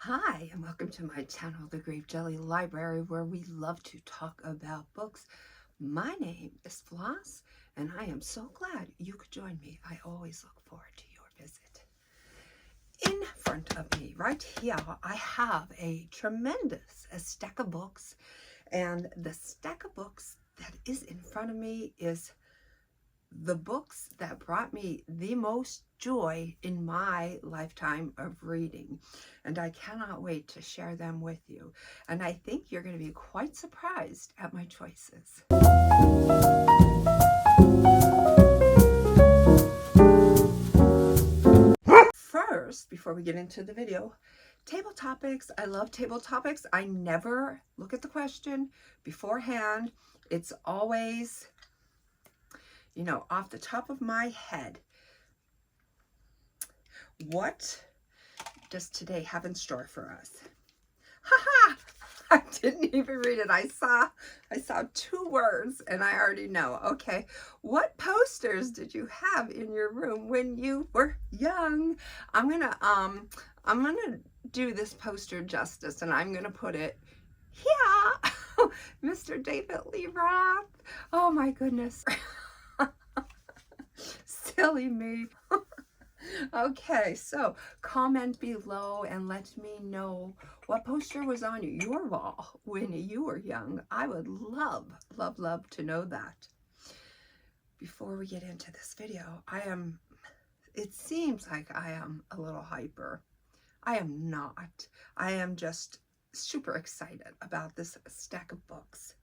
Hi, and welcome to my channel, The Grape Jelly Library, where we love to talk about books. My name is Floss, and I am so glad you could join me. I always look forward to your visit. In front of me, right here, I have a tremendous stack of books, and the stack of books that is in front of me is the books that brought me the most joy in my lifetime of reading, and I cannot wait to share them with you. And I think you're going to be quite surprised at my choices. First, before we get into the video, TableTopics. I love TableTopics. I never look at the question beforehand. It's always, you know, off the top of my head. What does today have in store for us? Haha! I didn't even read it. I saw 2 words and I already know. Okay. What posters did you have in your room when you were young? I'm gonna do this poster justice, and I'm gonna put it here. Mr. David Lee Roth. Oh my goodness. Silly me. Okay, so comment below and let me know what poster was on your wall when you were young. I would love, love, love to know that. Before we get into this video, it seems like I am a little hyper. I am not. I am just super excited about this stack of books.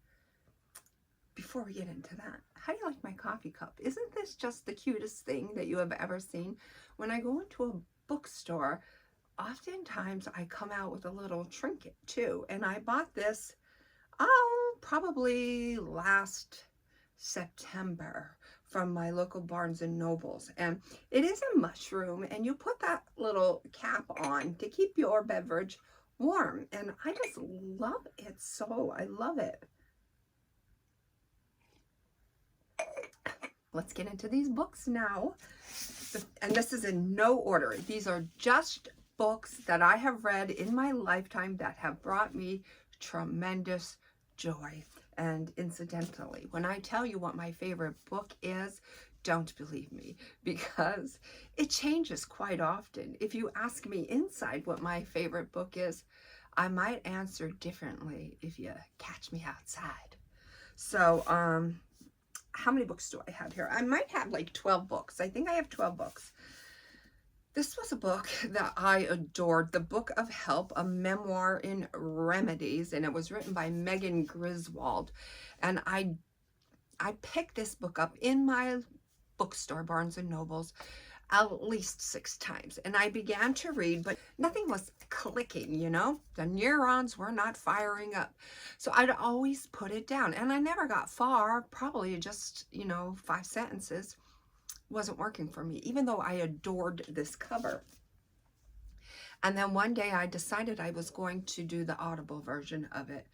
Before we get into that, how do you like my coffee cup? Isn't this just the cutest thing that you have ever seen? When I go into a bookstore, oftentimes I come out with a little trinket too. And I bought this, probably last September from my local Barnes and Nobles. And it is a mushroom, and you put that little cap on to keep your beverage warm. And I just love it so. I love it. Let's get into these books now. And this is in no order. These are just books that I have read in my lifetime that have brought me tremendous joy. And incidentally, when I tell you what my favorite book is, don't believe me, because it changes quite often. If you ask me inside what my favorite book is, I might answer differently if you catch me outside. So, how many books do I have here? I might have like 12 books. I think I have 12 books. This was a book that I adored, The Book of Help, a memoir in remedies, and it was written by Megan Griswold. And I picked this book up in my bookstore, Barnes and Nobles, at least 6 times. And I began to read, but nothing was clicking, you know? The neurons were not firing up. So I'd always put it down. And I never got far, probably just, 5 sentences. Wasn't working for me, even though I adored this cover. And then one day I decided I was going to do the Audible version of it.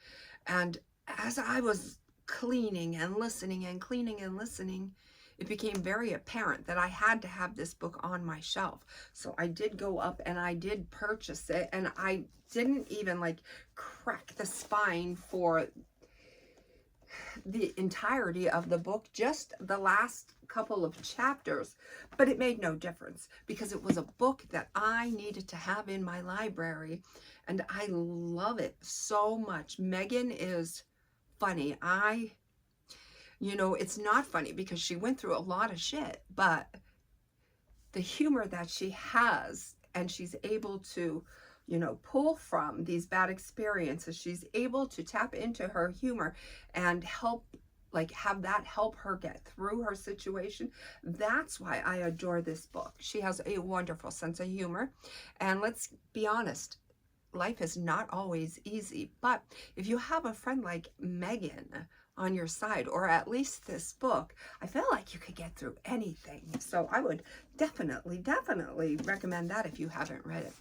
And as I was cleaning and listening and cleaning and listening, it became very apparent that I had to have this book on my shelf. So I did go up and I did purchase it, and I didn't even crack the spine for the entirety of the book, just the last couple of chapters. But it made no difference because it was a book that I needed to have in my library, and I love it so much. Megan is funny. It's not funny because she went through a lot of shit, but the humor that she has, and she's able to, pull from these bad experiences, she's able to tap into her humor and help, have that help her get through her situation. That's why I adore this book. She has a wonderful sense of humor. And let's be honest, life is not always easy. But if you have a friend like Megan on your side, or at least this book, I feel like you could get through anything. So I would definitely recommend that if you haven't read it.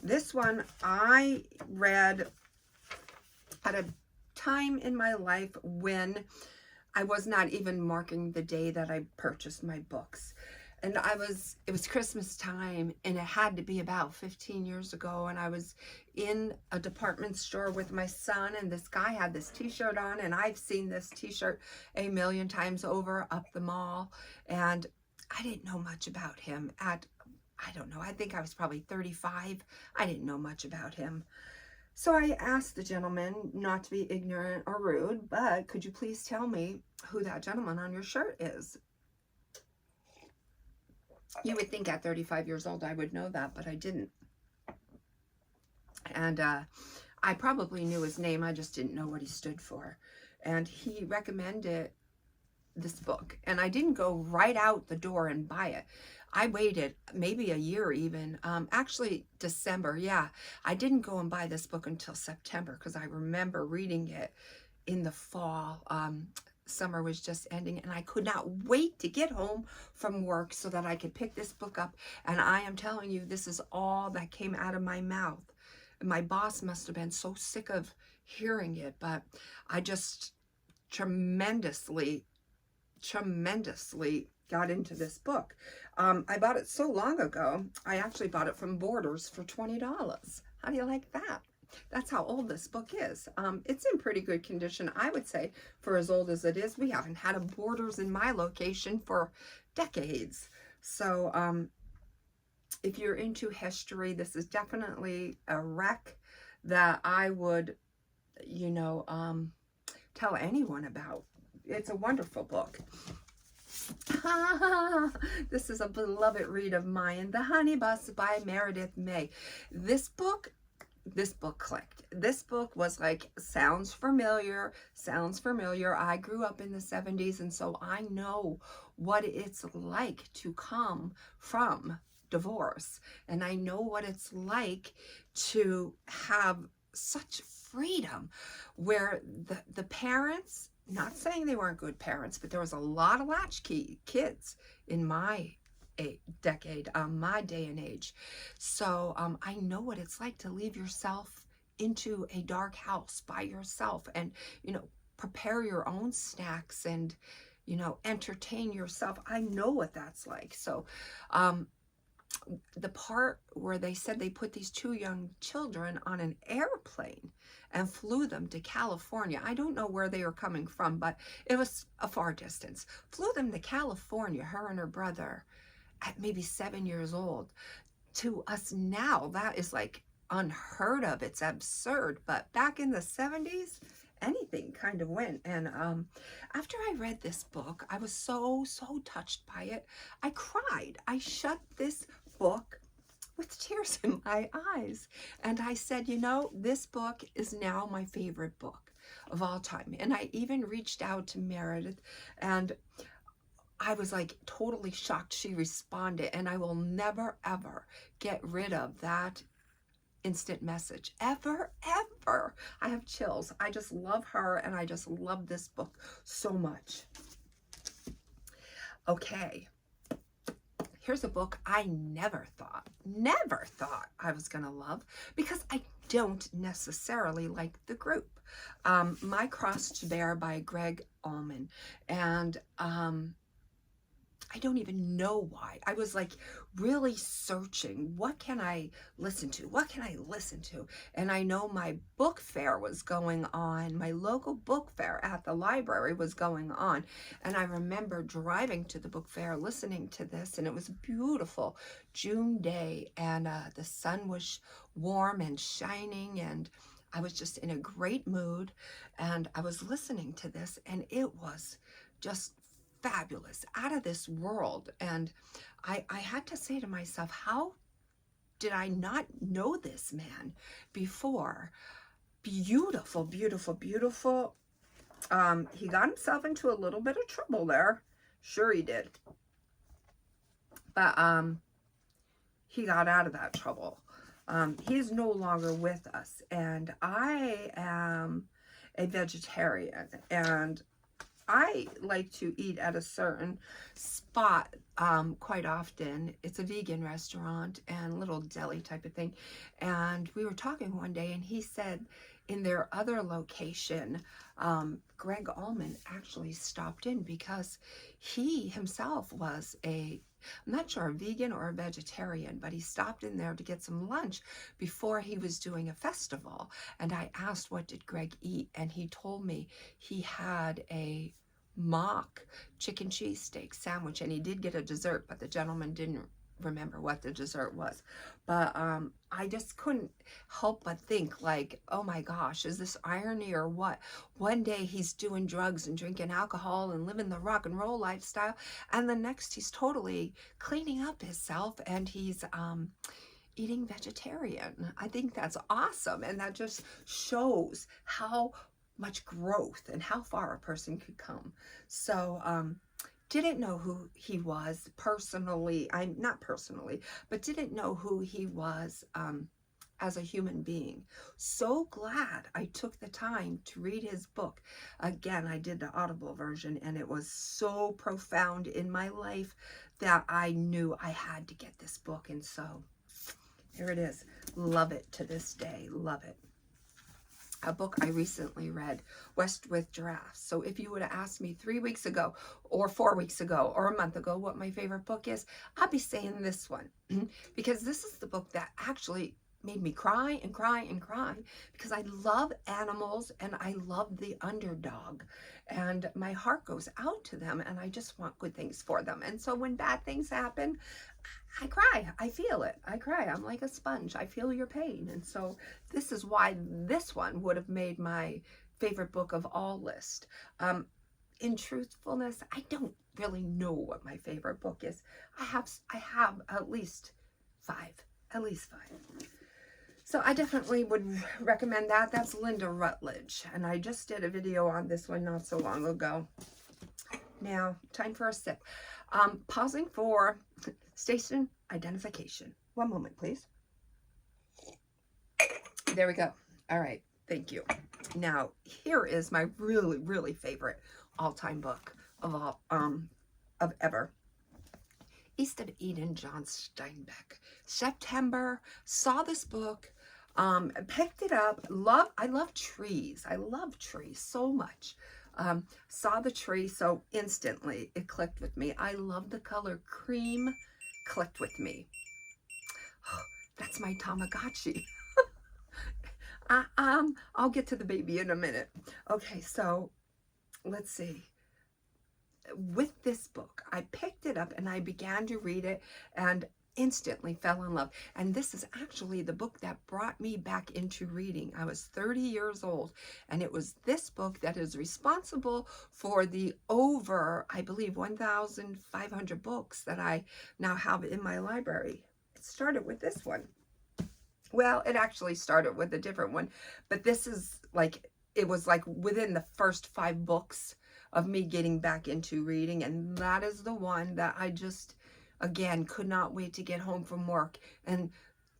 This one I read at a time in my life when I was not even marking the day that I purchased my books. And it was Christmas time, and it had to be about 15 years ago, and I was in a department store with my son, and this guy had this t-shirt on, and I've seen this t-shirt a million times over up the mall, and I didn't know much about him at, I don't know, I think I was probably 35. I didn't know much about him. So I asked the gentleman, not to be ignorant or rude, but could you please tell me who that gentleman on your shirt is? You would think at 35 years old I would know that, but I didn't. And I probably knew his name, I just didn't know what he stood for. And he recommended this book, and I didn't go right out the door and buy it. I waited maybe a year even, actually December, yeah. I didn't go and buy this book until September because I remember reading it in the fall. Summer was just ending, and I could not wait to get home from work so that I could pick this book up. And I am telling you, this is all that came out of my mouth. My boss must have been so sick of hearing it, but I just tremendously got into this book. I bought it so long ago, I actually bought it from Borders for $20. How do you like that? That's how old this book is. It's in pretty good condition, I would say, for as old as it is. We haven't had a Borders in my location for decades. So if you're into history, this is definitely a rec that I would, you know, tell anyone about. It's a wonderful book. This is a beloved read of mine, The Honey Bus by Meredith May. This book clicked. This book was like, sounds familiar. I grew up in the 70s, and so I know what it's like to come from divorce, and I know what it's like to have such freedom where the parents, not saying they weren't good parents, but there was a lot of latchkey kids in my decade, my day and age. So I know what it's like to leave yourself into a dark house by yourself and, you know, prepare your own snacks and, you know, entertain yourself. I know what that's like. So the part where they said they put these two young children on an airplane and flew them to California. I don't know where they were coming from, but it was a far distance. Flew them to California, her and her brother, at maybe 7 years old. To us now, that is like unheard of. It's absurd. But back in the 70s, anything kind of went. And after I read this book, I was so touched by it. I cried. I shut this book with tears in my eyes. And I said, you know, this book is now my favorite book of all time. And I even reached out to Meredith, and I was like totally shocked she responded. And I will never, ever get rid of that instant message. Ever. I have chills. I just love her, and I just love this book so much. Okay. Here's a book I never thought I was going to love, because I don't necessarily like the group. My Cross to Bear by Greg Allman. And I don't even know why. I was like really searching. What can I listen to? What can I listen to? And I know my book fair was going on. My local book fair at the library was going on. And I remember driving to the book fair, listening to this, and it was a beautiful June day, and the sun was warm and shining, and I was just in a great mood, and I was listening to this, and it was just fabulous, out of this world. And I had to say to myself, how did I not know this man before? Beautiful. He got himself into a little bit of trouble there. Sure he did. But he got out of that trouble. He's no longer with us, and I am a vegetarian, and I like to eat at a certain spot quite often. It's a vegan restaurant and little deli type of thing. And we were talking one day, and he said in their other location, Greg Allman actually stopped in because he himself was a I'm not sure, a vegan or a vegetarian, but he stopped in there to get some lunch before he was doing a festival. And I asked, what did Greg eat? And he told me he had a mock chicken cheesesteak sandwich, and he did get a dessert, but the gentleman didn't remember what the dessert was. But I just couldn't help but think, like, oh my gosh, is this irony or what? One day he's doing drugs and drinking alcohol and living the rock and roll lifestyle, and the next he's totally cleaning up himself and he's eating vegetarian. I think that's awesome, and that just shows how much growth and how far a person could come. So didn't know who he was personally, not personally, but didn't know who he was as a human being. So glad I took the time to read his book. Again, I did the Audible version, and it was so profound in my life that I knew I had to get this book. And so here it is. Love it to this day. Love it. A book I recently read, West with Giraffes. So if you would have asked me 3 weeks ago or 4 weeks ago or a month ago what my favorite book is, I'd be saying this one because this is the book that actually made me cry and cry and cry, because I love animals and I love the underdog, and my heart goes out to them and I just want good things for them. And so when bad things happen, I cry. I feel it. I cry. I'm like a sponge. I feel your pain. And so this is why this one would have made my favorite book of all list. In truthfulness, I don't really know what my favorite book is. I have at least five. So I definitely would recommend that. That's Linda Rutledge. And I just did a video on this one not so long ago. Now, time for a sip. Pausing for station identification. One moment, please. There we go. All right. Thank you. Now, here is my really, really favorite all-time book of ever. East of Eden, John Steinbeck. September, saw this book, picked it up. I love trees. I love trees so much. Saw the tree, so instantly it clicked with me. I love the color cream, clicked with me. That's my Tamagotchi. I'll get to the baby in a minute. Okay, so let's see. With this book, I picked it up and I began to read it and instantly fell in love. And this is actually the book that brought me back into reading. I was 30 years old, and it was this book that is responsible for the over, I believe, 1,500 books that I now have in my library. It started with this one. Well, it actually started with a different one, but this is like, it was like within the first 5 books of me getting back into reading, and that is the one that I just, again, could not wait to get home from work and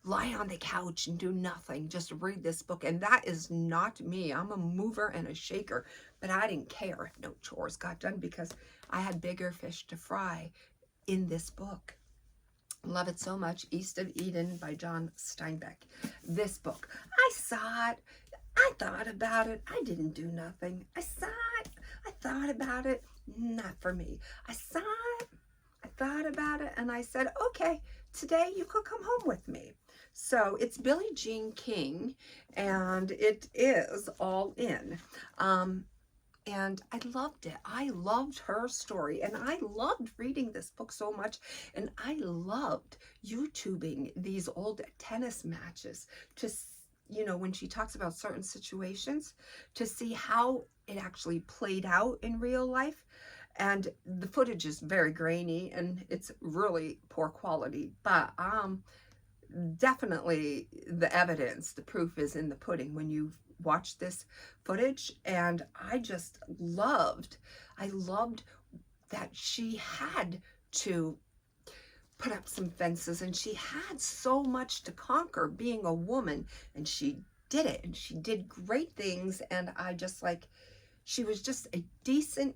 lie on the couch and do nothing, just read this book. And that is not me. I'm a mover and a shaker, but I didn't care if no chores got done because I had bigger fish to fry in this book. Love it so much. East of Eden by John Steinbeck. This book, I saw it, I thought about it, I didn't do nothing. I saw it, I thought about it, not for me. I saw it, I thought about it, and I said, okay, today you could come home with me. So it's Billie Jean King, and it is all in. And I loved it. I loved her story, and I loved reading this book so much, and I loved YouTubing these old tennis matches to, you know, when she talks about certain situations, to see how it actually played out in real life. And the footage is very grainy and it's really poor quality, but definitely the evidence, the proof is in the pudding when you watch this footage. And I just loved, that she had to put up some fences, and she had so much to conquer being a woman, and she did it, and she did great things. And I just like, she was just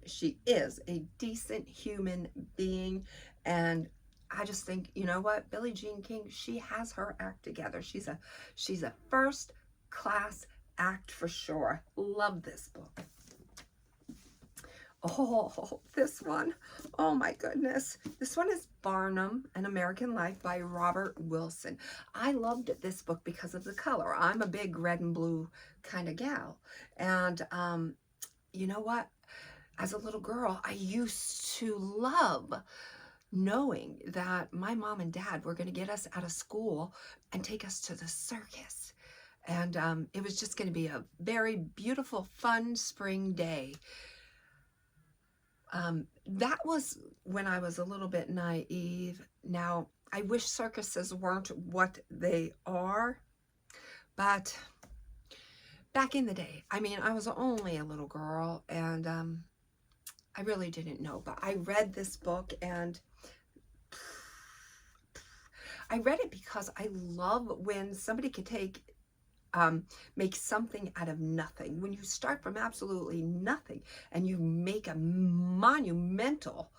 she is a decent human being. And I just think, you know what, Billie Jean King, she has her act together. She's a first class act for sure. Love this book. Oh, this one. Oh my goodness. This one is Barnum, An American Life by Robert Wilson. I loved this book because of the color. I'm a big red and blue kind of gal. And you know what? As a little girl, I used to love knowing that my mom and dad were going to get us out of school and take us to the circus. And it was just going to be a very beautiful, fun spring day. That was when I was a little bit naive. Now, I wish circuses weren't what they are, but back in the day, I mean, I was only a little girl, and I really didn't know. But I read this book, and I read it because I love when somebody could make something out of nothing. When you start from absolutely nothing and you make a monumental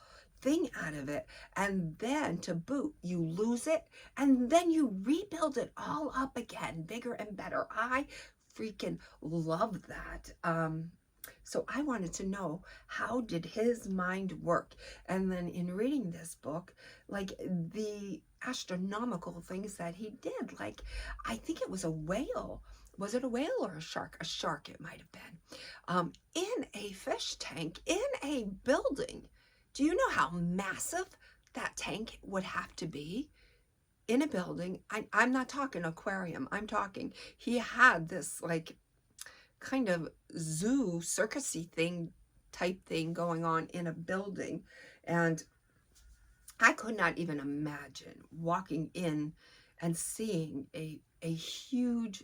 thing out of it, and then to boot, you lose it, and then you rebuild it all up again, bigger and better. I freaking love that. So I wanted to know, how did his mind work? And then in reading this book, like the astronomical things that he did, like I think it was a whale. Was it a whale or a shark? A shark it might have been. In a fish tank, in a building. Do you know how massive that tank would have to be? In a building. I'm not talking aquarium. I'm talking, he had this like kind of zoo circusy type thing going on in a building, and I could not even imagine walking in and seeing a huge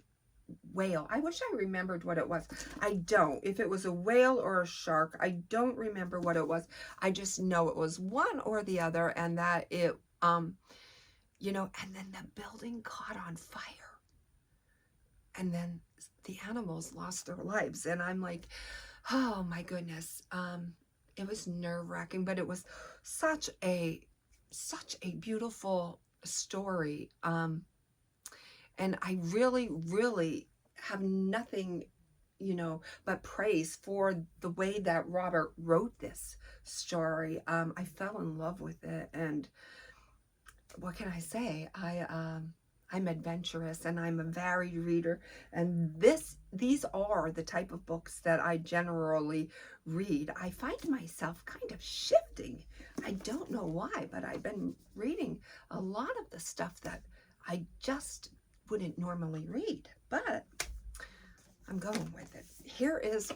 whale. I wish I remembered what it was. I don't. If it was a whale or a shark, I don't remember what it was. I just know it was one or the other, and that it you know, and then the building caught on fire. And then the animals lost their lives. And I'm like, oh my goodness. It was nerve-wracking, but it was such a beautiful story. And I really, really have nothing, you know, but praise for the way that Robert wrote this story. I fell in love with it, and what can I say? I'm adventurous, and I'm a varied reader, and these are the type of books that I generally read. I find myself kind of shifting. I don't know why, but I've been reading a lot of the stuff that I just wouldn't normally read, but I'm going with it. Here is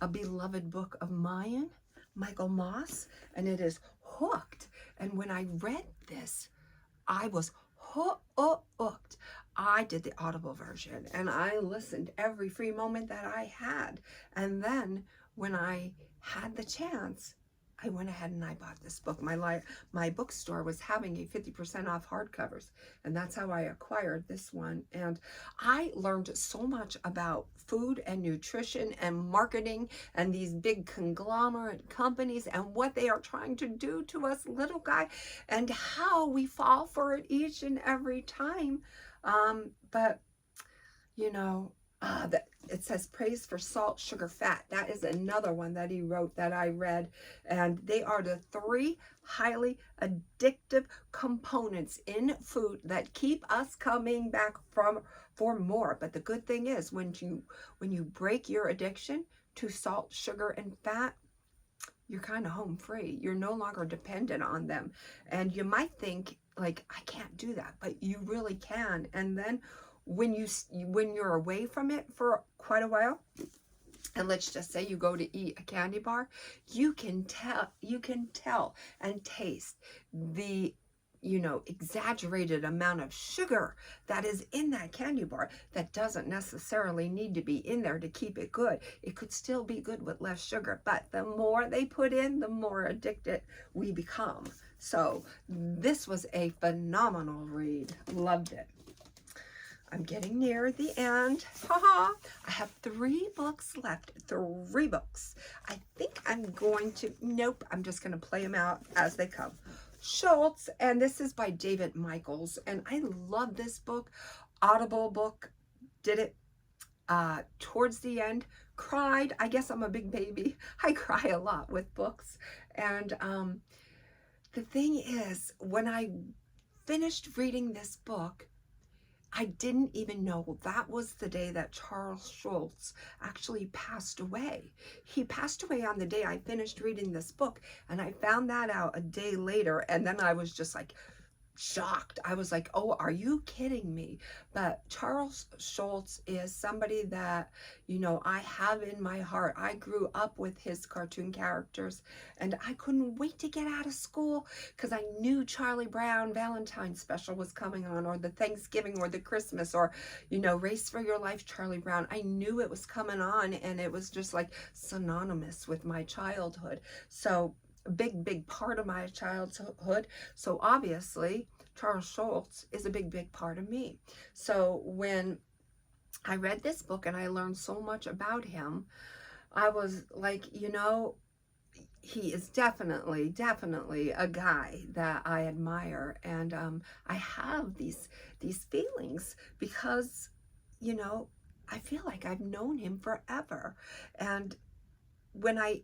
a beloved book of mine, Michael Moss, and it is Hooked. And when I read this, I was hooked. I did the Audible version, and I listened every free moment that I had. And then when I had the chance, I went ahead and I bought this book. My bookstore was having a 50% off hardcovers, and that's how I acquired this one. And I learned so much about food and nutrition and marketing and these big conglomerate companies and what they are trying to do to us little guy, and how we fall for it each and every time. But you know, it says praise for salt, sugar, fat. That is another one that he wrote that I read. And they are the 3 highly addictive components in food that keep us coming back for more. But the good thing is, when you break your addiction to salt, sugar, and fat, you're kind of home free. You're no longer dependent on them. And you might think, like, I can't do that, but you really can. And then when you're away from it for quite a while, and let's just say you go to eat a candy bar, you can tell and taste the, you know, exaggerated amount of sugar that is in that candy bar that doesn't necessarily need to be in there to keep it good. It could still be good with less sugar, but the more they put in, the more addicted we become. So this was a phenomenal read. Loved it. I'm getting near the end. Haha. I have 3 books left. 3 books. I think I'm going to, nope, I'm just going to play them out as they come. Schulz, and this is by David Michaels, and I love this book. Audible book did it. towards the end, cried. I guess I'm a big baby. I cry a lot with books. And the thing is, when I finished reading this book, I didn't even know that was the day that Charles Schulz actually passed away. He passed away on the day I finished reading this book, and I found that out a day later, and then I was just like shocked. I was like, oh, are you kidding me? But Charles Schulz is somebody that, you know, I have in my heart. I grew up with his cartoon characters, and I couldn't wait to get out of school because I knew Charlie Brown Valentine's special was coming on, or the Thanksgiving, or the Christmas, or, you know, Race for Your Life, Charlie Brown. I knew it was coming on, and it was just like synonymous with my childhood. So a big part of my childhood. So obviously Charles Schulz is a big part of me. So when I read this book and I learned so much about him, I was like, you know, he is definitely a guy that I admire. And I have these feelings because, you know, I feel like I've known him forever. And when I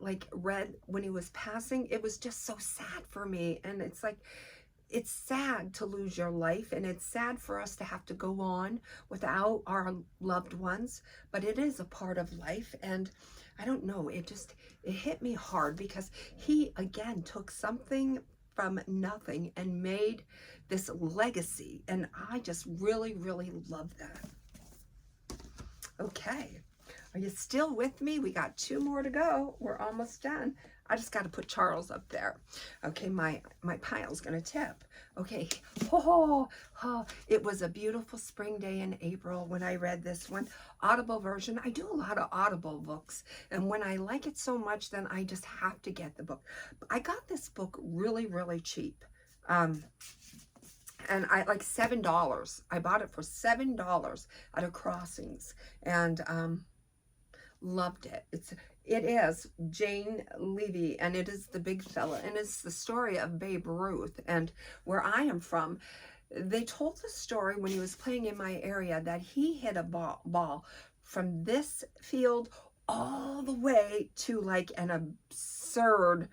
like read when he was passing, it was just so sad for me. And it's like, it's sad to lose your life, and it's sad for us to have to go on without our loved ones, but it is a part of life. And I don't know, it hit me hard because he again took something from nothing and made this legacy, and I just really love that. Okay, are you still with me? We got 2 more to go. We're almost done. I just got to put Charles up there. Okay, my pile's gonna tip. Okay, it was a beautiful spring day in April when I read this one. Audible version. I do a lot of Audible books, and when I like it so much, then I just have to get the book. I got this book really cheap. And I like $7. I bought it for $7 at a Crossings, and loved it. It is Jane Levy, and it is the big fella, and it's the story of Babe Ruth. And where I am from, they told the story when he was playing in my area that he hit a ball from this field all the way to like an absurd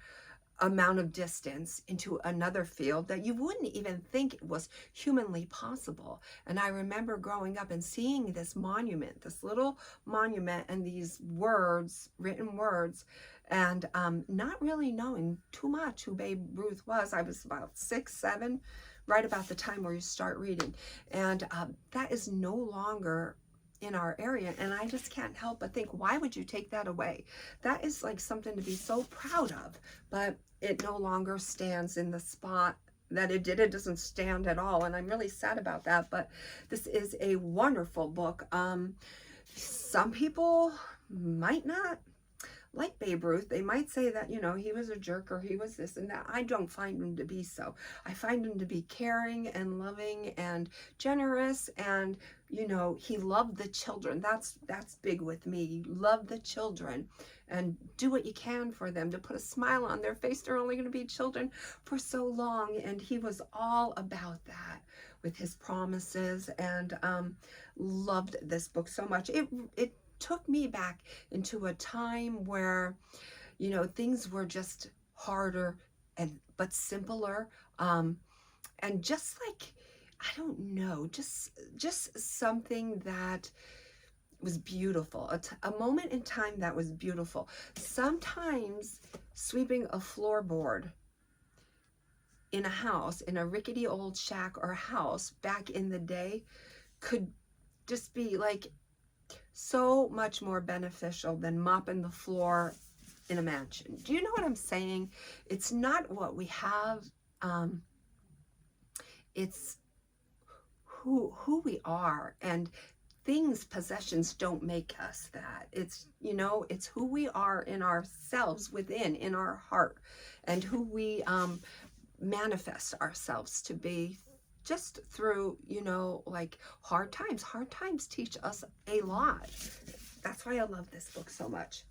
amount of distance into another field that you wouldn't even think was humanly possible. And I remember growing up and seeing this monument, this little monument, and these words, written words, and not really knowing too much who Babe Ruth was. I was about 6, 7, right about the time where you start reading. And that is no longer in our area, and I just can't help but think, why would you take that away? That is like something to be so proud of, but it no longer stands in the spot that it did. It doesn't stand at all, and I'm really sad about that. But this is a wonderful book. Some people might not like Babe Ruth. They might say that, you know, he was a jerk or he was this and that. I don't find him to be so. I find him to be caring and loving and generous, and, you know, he loved the children. That's big with me. Love the children and do what you can for them to put a smile on their face. They're only going to be children for so long, and he was all about that with his promises, and loved this book so much. It took me back into a time where, you know, things were just harder but simpler, and just like, I don't know, just something that was beautiful, a moment in time that was beautiful. Sometimes sweeping a floorboard in a house, in a rickety old shack or house back in the day, could just be like so much more beneficial than mopping the floor in a mansion. Do you know what I'm saying? It's not what we have. It's who we are, and things, possessions don't make us that. It's, you know, it's who we are in ourselves, within, in our heart, and who we manifest ourselves to be, just through, you know, like hard times. Hard times teach us a lot. That's why I love this book so much.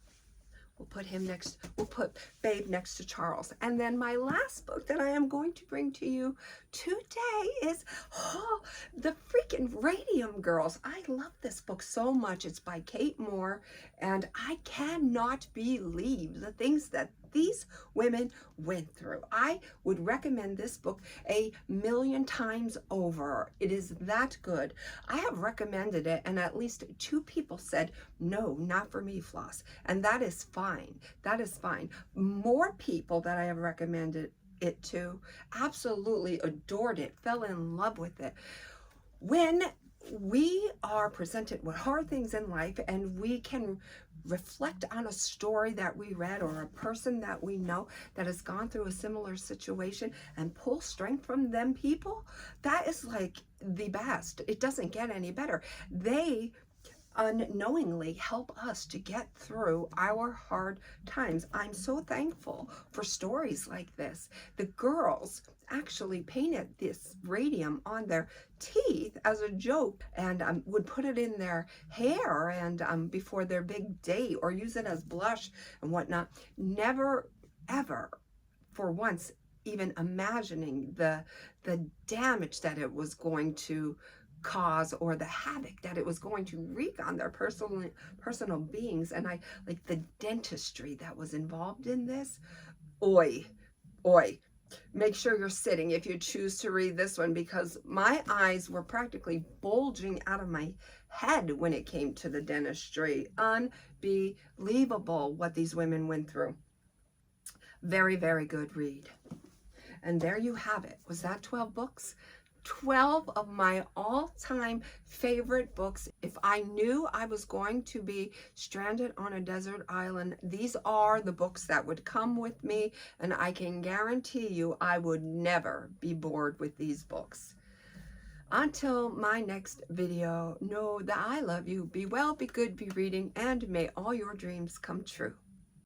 We'll put him next, we'll put Babe next to Charles. And then my last book that I am going to bring to you today is the freaking Radium Girls. I love this book so much. It's by Kate Moore, and I cannot believe the things that these women went through. I would recommend this book 1,000,000 times over. It is that good. I have recommended it, and at least 2 people said, no, not for me, Floss. And that is fine. That is fine. More people that I have recommended it to absolutely adored it, fell in love with it. When we are presented with hard things in life and we can reflect on a story that we read or a person that we know that has gone through a similar situation and pull strength from them people, that is like the best. It doesn't get any better. They unknowingly help us to get through our hard times. I'm so thankful for stories like this. The girls actually painted this radium on their teeth as a joke, and would put it in their hair and before their big date, or use it as blush and whatnot. Never ever for once even imagining the damage that it was going to cause, or the havoc that it was going to wreak on their personal beings. And I like the dentistry that was involved in this. Oi. Make sure you're sitting if you choose to read this one, because my eyes were practically bulging out of my head when it came to the dentistry. Unbelievable what these women went through. Very, very good read. And there you have it. Was that 12 books? 12 of my all-time favorite books. If I knew I was going to be stranded on a desert island, these are the books that would come with me, and I can guarantee you I would never be bored with these books. Until my next video, know that I love you. Be well, be good, be reading, and may all your dreams come true.